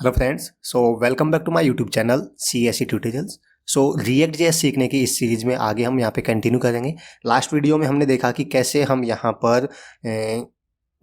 Hello friends, welcome back to my YouTube channel CSE tutorials. React JS सीखने की इस series में आगे हम यहाँ पे कंटिन्यू करेंगे। लास्ट वीडियो में हमने देखा कि कैसे हम यहाँ पर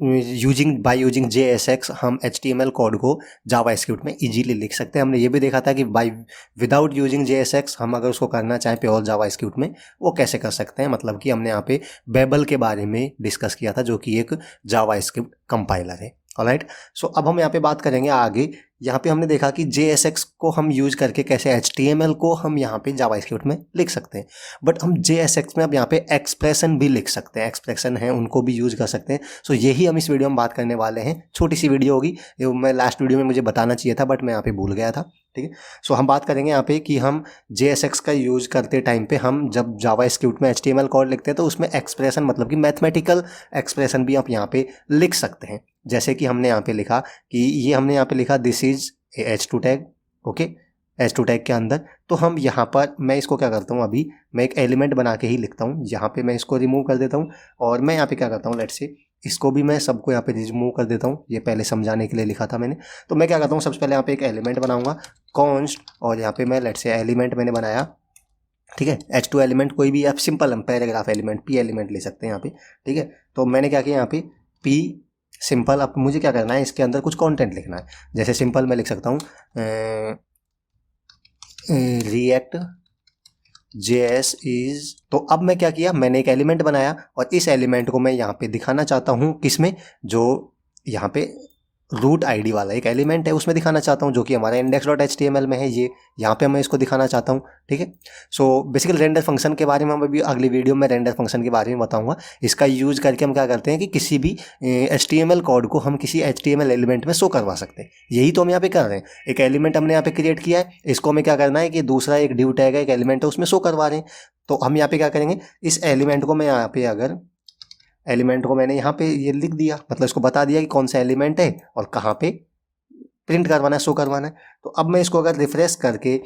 यूजिंग JSX हम HTML कोड को जावास्क्रिप्ट में इजीली लिख सकते हैं। हमने ये भी देखा था कि विदाउट यूजिंग JSX हम अगर उसको करना चाहें प्योर जावास्क्रिप्ट में वो कैसे कर सकते हैं। मतलब कि हमने यहाँ पे बेबल के बारे में डिस्कस किया था, जो कि एक जावास्क्रिप्ट कंपाइलर है। ऑलराइट, अब हम यहाँ पे बात करेंगे आगे। यहाँ पे हमने देखा कि JSX को हम यूज करके कैसे HTML को हम यहाँ पे जावास्क्रिप्ट में लिख सकते हैं। बट हम JSX में अब यहाँ पे एक्सप्रेशन भी लिख सकते हैं, एक्सप्रेशन है उनको भी यूज कर सकते हैं। यही हम इस वीडियो में बात करने वाले हैं। छोटी सी वीडियो होगी, ये मैं लास्ट वीडियो में मुझे बताना चाहिए था बट मैं यहाँ पे भूल गया था। ठीक है, हम बात करेंगे यहाँ पे कि हम JSX का यूज करते टाइम पे हम जब जावास्क्रिप्ट में HTML कोड लिखते हैं तो उसमें एक्सप्रेशन मतलब कि मैथमेटिकल एक्सप्रेशन भी आप यहाँ पे लिख सकते हैं। जैसे कि हमने यहाँ पे लिखा कि ये हमने यहाँ पे लिखा this is H2 tag. Okay, H2 tag के अंदर तो हम यहाँ पर मैं इसको क्या करता हूँ, अभी मैं एक एलिमेंट बना के ही लिखता हूँ। यहाँ पे मैं इसको रिमूव कर देता हूँ और मैं यहाँ पे क्या करता हूँ, लेट्स से इसको भी मैं सबको यहाँ पे रिमूव कर देता हूँ। ये पहले समझाने के लिए लिखा था मैंने। तो मैं क्या करता हूँ, सबसे पहले यहाँ पे एक एलिमेंट बनाऊंगा कॉन्स्ट, और यहाँ पे मैं लेट्स से एलिमेंट मैंने बनाया। ठीक है, H2 एलिमेंट कोई भी आप सिंपल हम पैराग्राफ एलिमेंट P एलिमेंट ले सकते हैं यहाँ पे। ठीक है, तो मैंने क्या किया यहाँ पे P सिंपल। अब मुझे क्या करना है, इसके अंदर कुछ कंटेंट लिखना है। जैसे सिंपल मैं लिख सकता हूँ रिएक्ट JS इज। तो अब मैं क्या किया, मैंने एक एलिमेंट बनाया और इस एलिमेंट को मैं यहाँ पे दिखाना चाहता हूँ किसमें, जो यहाँ पे रूट आईडी वाला एक एलिमेंट है उसमें दिखाना चाहता हूँ, जो कि हमारा index.html में है। ये यहाँ पे मैं इसको दिखाना चाहता हूँ। ठीक है, बेसिकली रेंडर फंक्शन के बारे में हम अभी अगली वीडियो में रेंडर फंक्शन के बारे में बताऊंगा। इसका यूज करके हम क्या करते हैं कि किसी भी HTML कोड को हम किसी HTML एलिमेंट में शो करवा सकते हैं। यही तो हम यहाँ पे कर रहे हैं। एक एलिमेंट हमने यहाँ पे क्रिएट किया है, इसको हमें क्या करना है कि दूसरा एक ड्यू टैग है, एक एलिमेंट है, उसमें शो करवा रहे हैं। तो हम यहाँ पे क्या करेंगे, इस एलिमेंट को मैं यहाँ पे अगर एलिमेंट को मैंने यहाँ पे ये लिख दिया, मतलब इसको बता दिया कि कौन सा एलिमेंट है और कहाँ पे प्रिंट करवाना है, शो करवाना है। तो अब मैं इसको अगर रिफ्रेश करके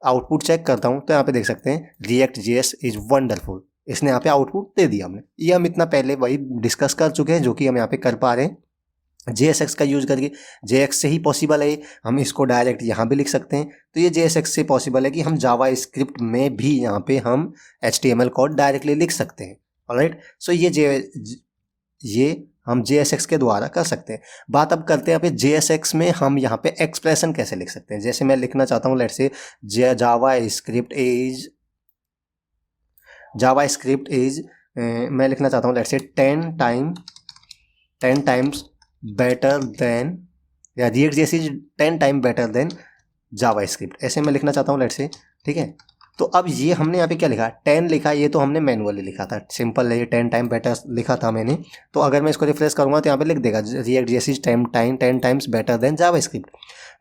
आउटपुट चेक करता हूँ तो यहाँ पे देख सकते हैं रिएक्ट JS इज वंडरफुल। इसने यहाँ पे आउटपुट दे दिया हमने। ये हम इतना पहले वही डिस्कस कर चुके हैं, जो कि हम यहाँ पे कर पा रहे हैं JSX का यूज करके। JX से ही पॉसिबल है, हम इसको डायरेक्ट यहाँ भी लिख सकते हैं। तो ये JSX से पॉसिबल है कि हम जावास्क्रिप्ट में भी यहाँ पे हम HTML कोड डायरेक्टली लिख सकते हैं। ऑलराइट, ये हम JSX के द्वारा कर सकते हैं। बात अब करते हैं यहाँ पे JSX में हम यहाँ पे एक्सप्रेशन कैसे लिख सकते हैं। जैसे मैं लिखना चाहता हूँ लेट्स से जावास्क्रिप्ट इज मैं लिखना चाहता हूँ लेट्स से 10 टाइम्स बेटर देन, या रिएक्ट JS is 10 time better than JavaScript, ऐसे मैं लिखना चाहता हूँ लेट्स से। ठीक है, तो अब ये हमने यहाँ पे क्या लिखा, 10 लिखा, ये तो हमने मैनुअली लिखा था, सिंपल है, ये 10 टाइम बेटर लिखा था मैंने। तो अगर मैं इसको रिफ्रेश करूँगा तो यहाँ पे लिख देगा react JS is 10 times better than JavaScript.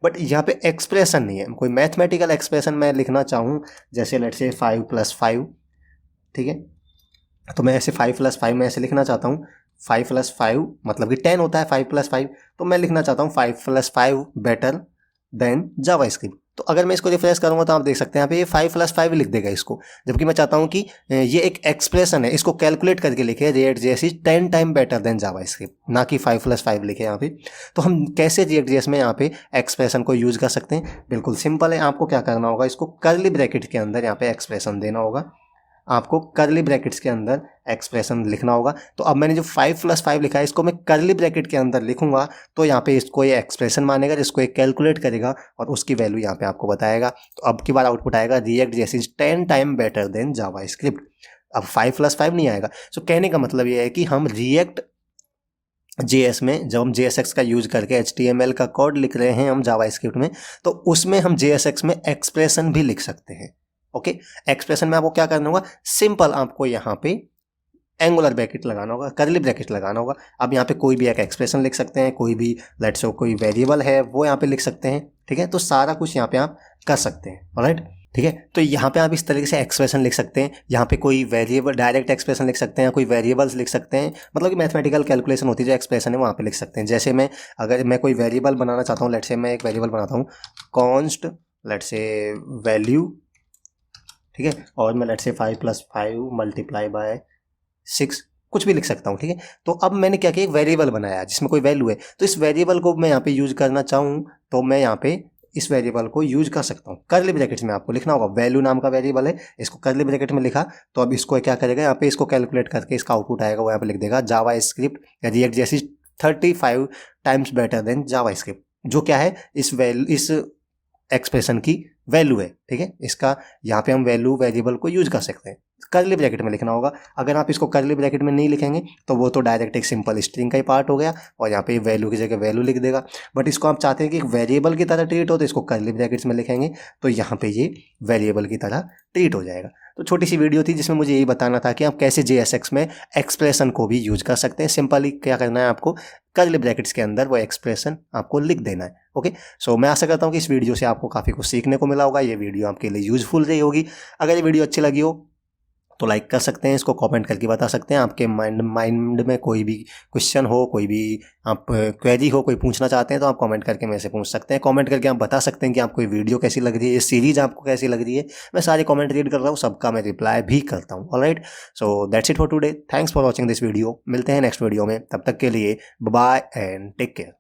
But यहाँ पे एक्सप्रेशन नहीं है, कोई मैथमेटिकल एक्सप्रेशन मैं लिखना चाहूँ, जैसे लेट्स से 5+5। ठीक है, तो मैं ऐसे 5+5 में ऐसे लिखना चाहता हूँ। 5+5 मतलब कि 10 होता है 5+5, तो मैं लिखना चाहता हूँ 5+5 बेटर देन जावास्क्रिप्ट। तो अगर मैं इसको रिफ्रेश करूँगा तो आप देख सकते हैं यहाँ पे ये 5+5 लिख देगा इसको, जबकि मैं चाहता हूँ कि ये एक एक्सप्रेशन है, इसको कैलकुलेट करके लिखे react JS is 10 time better than JavaScript, ना कि 5+5 लिखे यहाँ पे। तो हम कैसे रिएक्ट JS में यहाँ पे एक्सप्रेशन को यूज कर सकते हैं, बिल्कुल सिंपल है। आपको क्या करना होगा, इसको कर्ली ब्रैकेट के अंदर यहाँ पे एक्सप्रेशन देना होगा, आपको कर्ली ब्रैकेट्स के अंदर एक्सप्रेशन लिखना होगा। तो अब मैंने जो 5+5 लिखा है इसको मैं कर्ली ब्रैकेट के अंदर लिखूंगा, तो यहाँ पे इसको ये एक्सप्रेशन मानेगा, इसको एक कैलकुलेट करेगा और उसकी वैल्यू यहाँ पे आपको बताएगा। तो अब की बार आउटपुट आएगा react JS is 10 time better than JavaScript. अब 5+5 नहीं आएगा। सो कहने का मतलब ये है कि हम रिएक्ट JS में जब हम JSX का यूज करके HTML का कोड लिख रहे हैं हम जावास्क्रिप्ट में, तो उसमें हम JSX में एक्सप्रेशन भी लिख सकते हैं। ओके, एक्सप्रेशन में आपको क्या करना होगा, सिंपल आपको यहाँ पे एंगुलर ब्रैकेट लगाना होगा, कर्ली ब्रैकेट लगाना होगा। अब यहाँ पे कोई भी एक एक्सप्रेशन लिख सकते हैं, कोई भी लेट्स से कोई वेरिएबल है वो यहाँ पे लिख सकते हैं। ठीक है, तो सारा कुछ यहाँ पे आप कर सकते हैं। ऑलराइट, ठीक है, तो यहाँ पे आप इस तरीके से एक्सप्रेशन लिख सकते हैं। यहाँ पे कोई वेरिएबल डायरेक्ट एक्सप्रेशन लिख सकते हैं, कोई वेरिएबल्स लिख सकते हैं, मतलब कि मैथमेटिकल कैलकुलेशन होती है जो एक्सप्रेशन है वहाँ पे लिख सकते हैं। जैसे मैं अगर मैं कोई वेरिएबल बनाना चाहता हूँ, लेट्स से मैं एक वेरिएबल बनाता हूँ कॉन्स्ट लेट्स से वैल्यू। ठीक है, और मैं लेट्स से 5+5 × 6 कुछ भी लिख सकता हूँ, ठीक है। तो अब मैंने क्या किया, एक वेरिएबल बनाया जिसमें कोई वैल्यू है, तो इस वेरिएबल को मैं यहाँ पे यूज करना चाहूँ तो मैं यहाँ पे इस वेरिएबल को यूज कर सकता हूँ। कर्ली ब्रैकेट्स में आपको लिखना होगा, वैल्यू नाम का वेरिएबल है, इसको कर्ली ब्रैकेट में लिखा, तो अब इसको क्या करेगा, यहाँ पे इसको कैलकुलेट करके इसका आउटपुट आएगा, वो यहाँ पे लिख देगा जावा स्क्रिप्ट या रिएक्ट जैसी 35 टाइम्स बेटर देन जावा स्क्रिप्ट, जो क्या है इस एक्सप्रेशन की वैल्यू है, ठीक है। इसका यहाँ पे हम वैल्यू वेरिएबल को यूज कर सकते हैं, कर्ली ब्रैकेट में लिखना होगा। अगर आप इसको कर्ली ब्रैकेट में नहीं लिखेंगे तो वो तो डायरेक्ट एक सिंपल स्ट्रिंग का ही पार्ट हो गया और यहाँ पे वैल्यू की जगह वैल्यू लिख देगा। बट इसको आप चाहते हैं कि एक वेरिएबल की तरह ट्रीट हो, तो इसको कर्ली ब्रैकेट्स में लिखेंगे तो यहाँ पे ये वेरिएबल की तरह ट्रीट हो जाएगा। तो छोटी सी वीडियो थी जिसमें मुझे यही बताना था कि आप कैसे JSX में एक्सप्रेशन को भी यूज कर सकते हैं। सिंपली क्या करना है, आपको कर्ली ब्रैकेट्स के अंदर वो एक्सप्रेशन आपको लिख देना है। ओके, सो मैं आशा करता हूँ कि इस वीडियो से आपको काफ़ी कुछ सीखने को मिला होगा, ये वीडियो आपके लिए यूजफुल रही होगी। अगर ये वीडियो अच्छी लगी हो तो लाइक कर सकते हैं, इसको कमेंट करके बता सकते हैं। आपके माइंड में कोई भी क्वेश्चन हो, कोई भी आप क्वेरी हो, कोई पूछना चाहते हैं तो आप कमेंट करके मेरे से पूछ सकते हैं। कमेंट करके आप बता सकते हैं कि आपको ये वीडियो कैसी लग रही है, ये सीरीज़ आपको कैसी लग रही है। मैं सारे कमेंट रीड कर रहा हूँ, सबका मैं रिप्लाई भी करता हूँ। Alright, so that's it for today. Thanks for watching this video. मिलते हैं नेक्स्ट वीडियो में, तब तक के लिए बाय एंड टेक केयर।